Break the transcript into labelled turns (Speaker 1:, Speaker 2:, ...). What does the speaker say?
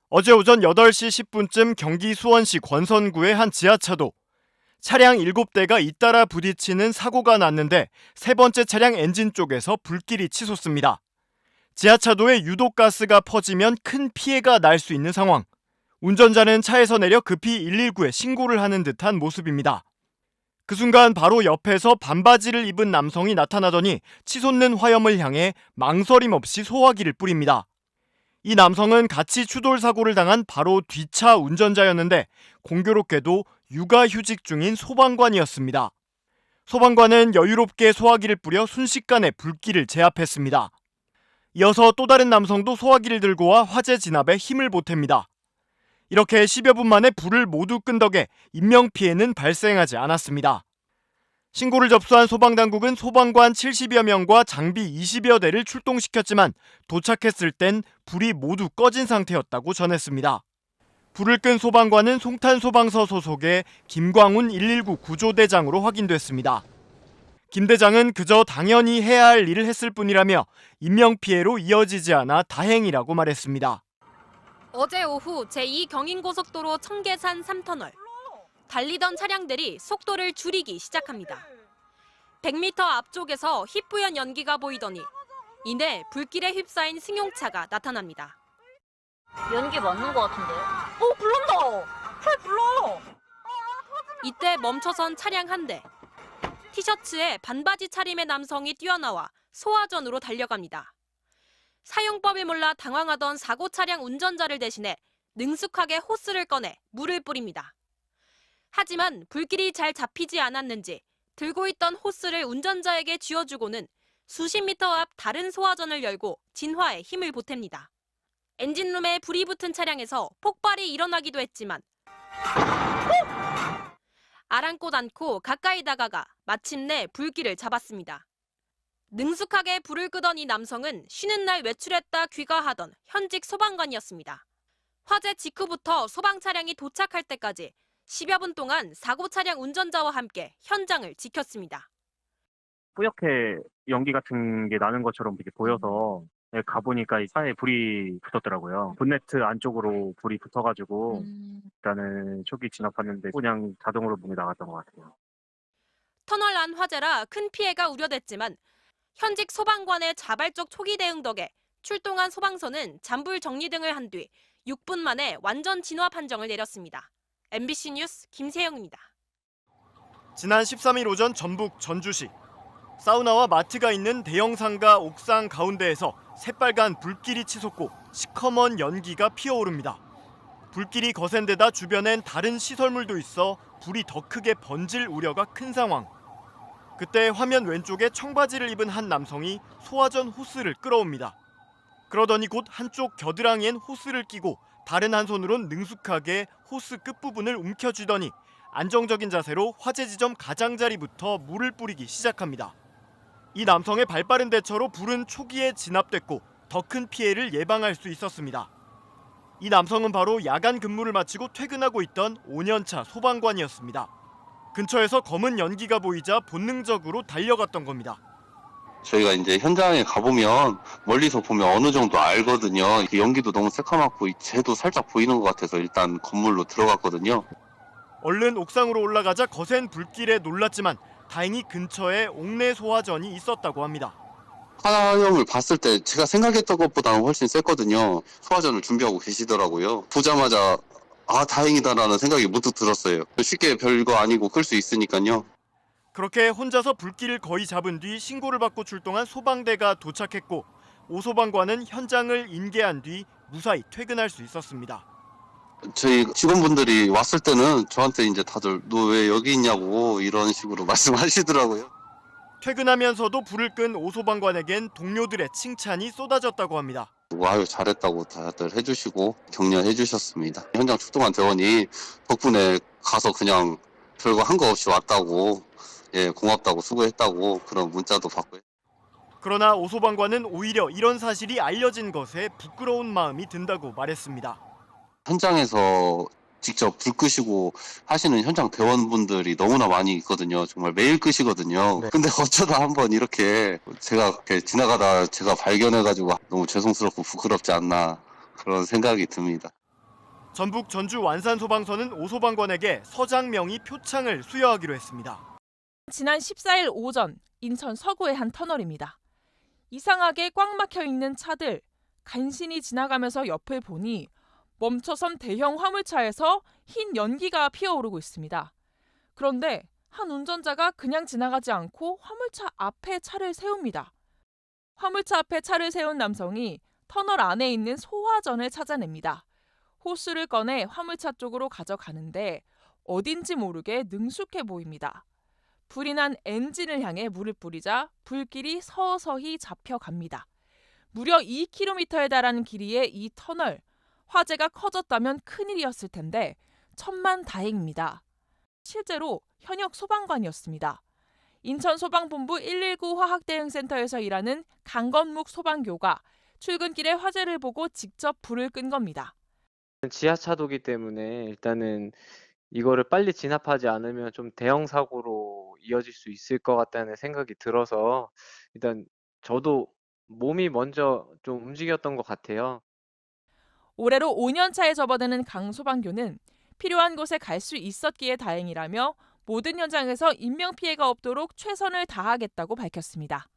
Speaker 1: 어제 오전 8시 10분쯤 경기 수원시 권선구의 한 지하차도. 차량 7대가 잇따라 부딪히는 사고가 났는데 세 번째 차량 엔진 쪽에서 불길이 치솟습니다. 지하차도에 유독가스가 퍼지면 큰 피해가 날 수 있는 상황. 운전자는 차에서 내려 급히 119에 신고를 하는 듯한 모습입니다. 그 순간 바로 옆에서 반바지를 입은 남성이 나타나더니 치솟는 화염을 향해 망설임 없이 소화기를 뿌립니다. 이 남성은 같이 추돌 사고를 당한 바로 뒷차 운전자였는데 공교롭게도 육아휴직 중인 소방관이었습니다. 소방관은 여유롭게 소화기를 뿌려 순식간에 불길을 제압했습니다. 이어서 또 다른 남성도 소화기를 들고 와 화재 진압에 힘을 보탭니다. 이렇게 10여 분 만에 불을 모두 끈 덕에 인명피해는 발생하지 않았습니다. 신고를 접수한 소방당국은 소방관 70여 명과 장비 20여 대를 출동시켰지만 도착했을 땐 불이 모두 꺼진 상태였다고 전했습니다. 불을 끈 소방관은 송탄소방서 소속의 김광훈 119 구조대장으로 확인됐습니다. 김 대장은 그저 당연히 해야 할 일을 했을 뿐이라며 인명피해로 이어지지 않아 다행이라고 말했습니다.
Speaker 2: 어제 오후 제2경인고속도로 청계산 3터널. 달리던 차량들이 속도를 줄이기 시작합니다. 100m 앞쪽에서 희뿌연 연기가 보이더니 이내 불길에 휩싸인 승용차가 나타납니다.
Speaker 3: 연기 맞는 것 같은데요? 불난다! 풀 불러!
Speaker 2: 이때 멈춰선 차량 한 대. 티셔츠에 반바지 차림의 남성이 뛰어나와 소화전으로 달려갑니다. 사용법을 몰라 당황하던 사고 차량 운전자를 대신해 능숙하게 호스를 꺼내 물을 뿌립니다. 하지만 불길이 잘 잡히지 않았는지 들고 있던 호스를 운전자에게 쥐어주고는 수십 미터 앞 다른 소화전을 열고 진화에 힘을 보탭니다. 엔진룸에 불이 붙은 차량에서 폭발이 일어나기도 했지만 아랑곳 않고 가까이 다가가 마침내 불길을 잡았습니다. 능숙하게 불을 끄던 이 남성은 쉬는 날 외출했다 귀가하던 현직 소방관이었습니다. 화재 직후부터 소방 차량이 도착할 때까지 10여 분 동안 사고 차량 운전자와 함께 현장을 지켰습니다.
Speaker 4: 뿌옇게 연기 같은 게 나는 것처럼 이렇게 보여서 가보니까 이 차에 불이 붙었더라고요. 본네트 안쪽으로 불이 붙어가지고 일단은 초기 진압하는데 그냥 자동으로 문이 나갔던 것 같아요.
Speaker 2: 터널 안 화재라 큰 피해가 우려됐지만 현직 소방관의 자발적 초기 대응 덕에 출동한 소방서는 잔불 정리 등을 한 뒤 6분 만에 완전 진화 판정을 내렸습니다. MBC 뉴스 김세영입니다.
Speaker 1: 지난 13일 오전 전북 전주시. 사우나와 마트가 있는 대형 상가 옥상 가운데에서 새빨간 불길이 치솟고 시커먼 연기가 피어오릅니다. 불길이 거센 데다 주변엔 다른 시설물도 있어 불이 더 크게 번질 우려가 큰 상황. 그때 화면 왼쪽에 청바지를 입은 한 남성이 소화전 호스를 끌어옵니다. 그러더니 곧 한쪽 겨드랑이엔 호스를 끼고 다른 한 손으론 능숙하게 호스 끝부분을 움켜쥐더니 안정적인 자세로 화재 지점 가장자리부터 물을 뿌리기 시작합니다. 이 남성의 발빠른 대처로 불은 초기에 진압됐고 더 큰 피해를 예방할 수 있었습니다. 이 남성은 바로 야간 근무를 마치고 퇴근하고 있던 5년차 소방관이었습니다. 근처에서 검은 연기가 보이자 본능적으로 달려갔던 겁니다.
Speaker 5: 저희가 이제 현장에 가보면 멀리서 보면 어느 정도 알거든요. 연기도 너무 새카맣고 쟤도 살짝 보이는 것 같아서 일단 건물로 들어갔거든요.
Speaker 1: 얼른 옥상으로 올라가자 거센 불길에 놀랐지만 다행히 근처에 옥내 소화전이 있었다고 합니다.
Speaker 5: 화염을 봤을 때 제가 생각했던 것보다는 훨씬 셌거든요. 소화전을 준비하고 계시더라고요. 보자마자 다행이다라는 생각이 문득 들었어요. 쉽게 별거 아니고 끌 수 있으니까요.
Speaker 1: 그렇게 혼자서 불길을 거의 잡은 뒤 신고를 받고 출동한 소방대가 도착했고 오소방관은 현장을 인계한 뒤 무사히 퇴근할 수 있었습니다.
Speaker 5: 저희 직원분들이 왔을 때는 저한테 이제 다들 너 왜 여기 있냐고 이런 식으로 말씀하시더라고요.
Speaker 1: 퇴근하면서도 불을 끈 오소방관에겐 동료들의 칭찬이 쏟아졌다고 합니다.
Speaker 5: 아유 잘했다고 다들 해주시고 격려해 주셨습니다. 현장 출동한 대원이 덕분에 가서 그냥 별거 한 거 없이 왔다고 고맙다고 수고했다고 그런 문자도 받고.
Speaker 1: 그러나 오소방관은 오히려 이런 사실이 알려진 것에 부끄러운 마음이 든다고 말했습니다.
Speaker 5: 현장에서 직접 불 끄시고 하시는 현장 대원분들이 너무나 많이 있거든요. 정말 매일 끄시거든요.
Speaker 1: 네.
Speaker 5: 근데 어쩌다 한번 이렇게 제가 이렇게 지나가다 제가 발견해가지고 너무 죄송스럽고 부끄럽지 않나 그런 생각이 듭니다.
Speaker 1: 전북 전주 완산소방서는 오소방관에게 서장명의 표창을 수여하기로 했습니다.
Speaker 6: 지난 14일 오전 인천 서구의 한 터널입니다. 이상하게 꽉 막혀 있는 차들, 간신히 지나가면서 옆을 보니 멈춰선 대형 화물차에서 흰 연기가 피어오르고 있습니다. 그런데 한 운전자가 그냥 지나가지 않고 화물차 앞에 차를 세웁니다. 화물차 앞에 차를 세운 남성이 터널 안에 있는 소화전을 찾아냅니다. 호스를 꺼내 화물차 쪽으로 가져가는데 어딘지 모르게 능숙해 보입니다. 불이 난 엔진을 향해 물을 뿌리자 불길이 서서히 잡혀갑니다. 무려 2km에 달하는 길이의 이 터널, 화재가 커졌다면 큰일이었을 텐데 천만다행입니다. 실제로 현역 소방관이었습니다. 인천소방본부 119 화학대응센터에서 일하는 강건묵 소방교가 출근길에 화재를 보고 직접 불을 끈 겁니다.
Speaker 7: 지하차도기 때문에 일단은 이거를 빨리 진압하지 않으면 좀 대형 사고로 이어질 수 있을 것 같다는 생각이 들어서 일단 저도 몸이 먼저 좀 움직였던 것 같아요.
Speaker 6: 올해로 5년 차에 접어드는 강 소방교는 필요한 곳에 갈 수 있었기에 다행이라며 모든 현장에서 인명피해가 없도록 최선을 다하겠다고 밝혔습니다.